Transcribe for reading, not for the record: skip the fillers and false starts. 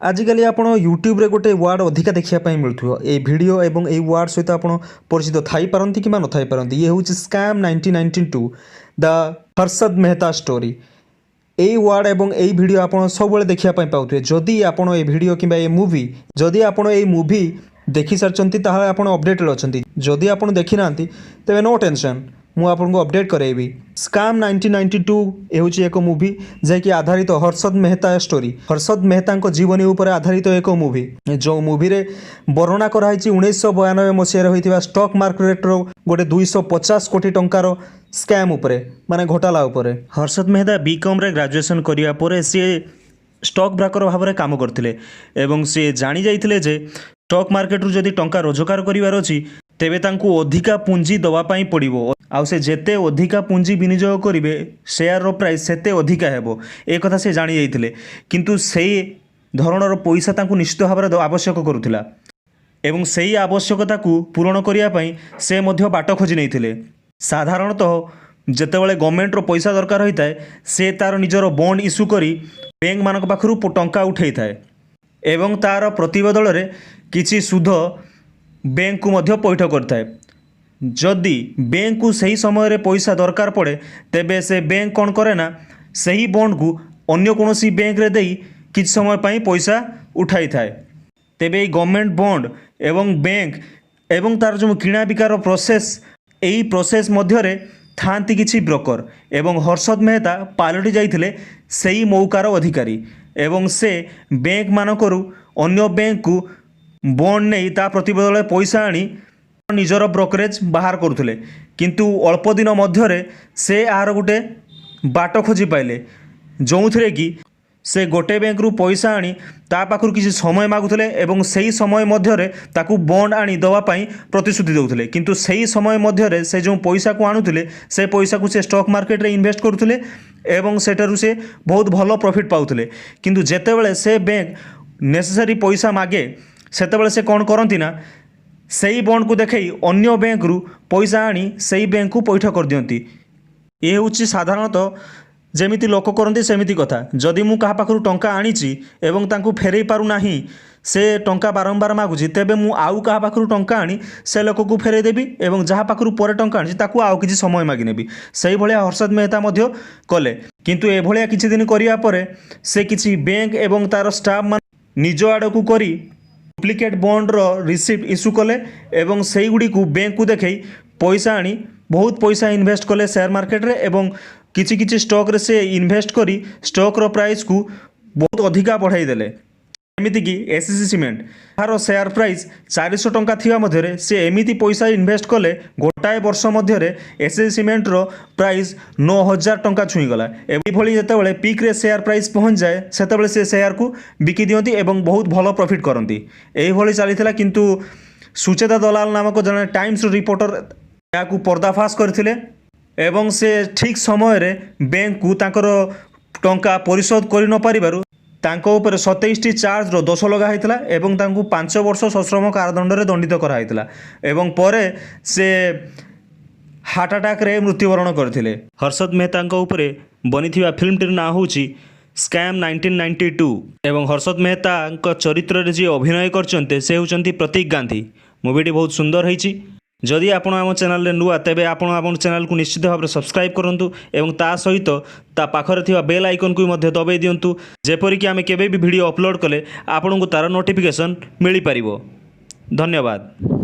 आजिकल आप यूट्यूब रे गोटे वार्ड अधिका देखापी मिलूँ ये वीडियो एवं ये वार्ड सहित आप परिचित थी पारती कि न थी पारती ये हूँ scam 1992 the Harshad Mehta story. यही वार्ड एवं यही वीडियो आप सब देखापी पाते जदि आप वीडियो कि मूवी जदि आप मूवी देखी सारी आप अपडेटेड अच्छा जदि आप देखी ना तेज नो टेंशन मु आपको अपडेट करेबी। स्कैम 1992 ये हूँ एक मूवी जैकि आधारित हर्षद मेहता स्टोरी हर्षद मेहता जीवनी उपर आधारित एक मूवी जो मूवी रे वर्णना कराई 1992 मसीह होता स्टॉक मार्केट्र गोटे 250 कोटी टंकार स्कैम उपरे माने घोटाला उपरे। हर्षद मेहता बीकॉम रे ग्रेजुएशन करिया परे सी स्टॉक ब्रोकर भाव में काम करते एवं सी जानी जाइए जे स्टॉक मार्केट रू जदि टंका रोजगार करिवार अछि तेबे तांकू अधिका पुंजी दवापाई पड़िबो आउ से जेते अधिका पुंजी विनियोग करेंगे शेयर रो प्राइस सेते अधिका हेबो ए कथा से जानी जाइए किंतु सेई धरणर पैसा तांकू निश्चित भाव में आवश्यक करुथिला एवं सेई आवश्यकता को पूरण करिया पई से मध्य बाट खोजी नैथिले। साधारणतः जेतेबेले गवर्नमेंट रो पैसा दरकार होता है से तार निजर बॉन्ड इश्यू करी बैंक मानक पाखरु टंका उठाई थाए एवं तार प्रतिबदल रे किछि सुध बैंक को मध्य पैठ करता है। जदि बैंक को सही समय रे पैसा दरकार पड़े तेबे से बैंक कौन करे ना सही बॉन्ड को अन्य कोनोसी बैंक रे देई किछ समय पई पैसा उठाई थाए। तेबे गवर्नमेंट बॉन्ड एवं बैंक एवं तार जो किणा बिकार प्रोसेस यही प्रोसेस मध्य रे थांती किछि ब्रोकर एवं हर्षद मेहता पालटी जाइथिले सही मौकार अधिकारी एवं से बैंक मानकरू अन्य बैंक को बॉन्ड नहीं ता प्रतिबदल पैसा आनी निजर ब्रोकरेज बाहर करुले किंतु अल्प दिन मध्य से आर गोटे बाट खोजी पाइले जो थे कि से गोटे बैंक रु पैसा आनी ता पाखरु किसी समय मागुले एवं सही समय मध्य ताकू बॉन्ड आनी दवापाई प्रतिश्रुति देउथिले किंतु सही समय मध्य से जो पैसा को आणुथिले से पैसा को से स्टॉक मार्केट रे इन्वेस्ट करुथिले एवं सेठारु से बहुत भल प्रॉफिट पाउथिले किंतु जेतेबेले से बैंक नेसेसरी पैसा मागे सेतेबेले से कौन करती ना सही बॉन्ड को देखई अन्य बैंक रु पैसा आनी सही बैंक को पैठ कर दियंती। ये हूँ साधारणतः जेमिति लोक करती सेमिति कथा जदि मु कहा पाखरु टंका आनीची एवं तांकु फेरई पारु नाही से टंका बारंबार मागुची तेबे मु आउ कहा पाखरु टंका आनी से लोक को फेरई देबी एवं जहाँ पाखरु परे टंका आनी ताकू आउ किछि समय मागी नेबी। सही भलिया हर्षद मेहता मध्य कले किंतु ए भलिया किछि दिन करिया परे से किछि बैंक एवं तार स्टाफ मान निज आड़कू करी डुप्लिकेट बॉन्ड रो रिसिप्ट इश्यू कले एवं सेई गुडी को बैंक को देखई पैसा आनी बहुत पैसा इन्वेस्ट कले शेयर मार्केट रे एवं किछि किछि स्टॉक रे से इन्वेस्ट करी स्टॉक रो प्राइस को बहुत अधिका बढ़ाई देले। एमिति कि एससीसी सीमेंट तार शेयर प्राइस 400 टंका थिवा मध्य से एमिति पैसा इन्वेस्ट कले गोटाए वर्ष मध्य एससीसी सीमेंट रो प्राइस 9000 टंका छुई गला एवं भली जेतेबेले पीक रे शेयर प्राइस पहुंच जाए सेतेबेले से शेयर को बिकी दियंती एवं बहुत भल प्रॉफिट करंती एही भली चलीथिला किंतु सुचेता दलाल नामक जने टाइम्स रिपोर्टर याकू पर्दाफाश करथिले एवं से ठीक समय रे बैंक को तांकर टंका परिशोध करि न पारिबारु तांको ऊपर 27टी चार्ज रो दोष लगा होता एवं तांको 5 वर्ष सश्रम कारादंड रे दंडित कराइला एवं परे से हार्ट अटैक रे मृत्युवरण करथिले। हर्षद मेहता ऊपर बनीथिबा फिल्मटीर ना होची स्कैम 1992 एवं हर्षद मेहता चरित्र रे जे अभिनय करचंते से होचंती प्रतीक गांधी। मूवीटी बहुत सुंदर होईची। जदि आपण आम चैनल रे नुआ तेबे आपण आम चैनल को निश्चित भाव में सब्सक्राइब करंतु एवं ता सहित ता पाखरे थिबा बेल आइकन को मध्य दबाई दियंतु जेपरि कि आमे केबे भी वीडियो अपलोड कले आपन को तार नोटिफिकेशन मिली पारिबो। धन्यवाद।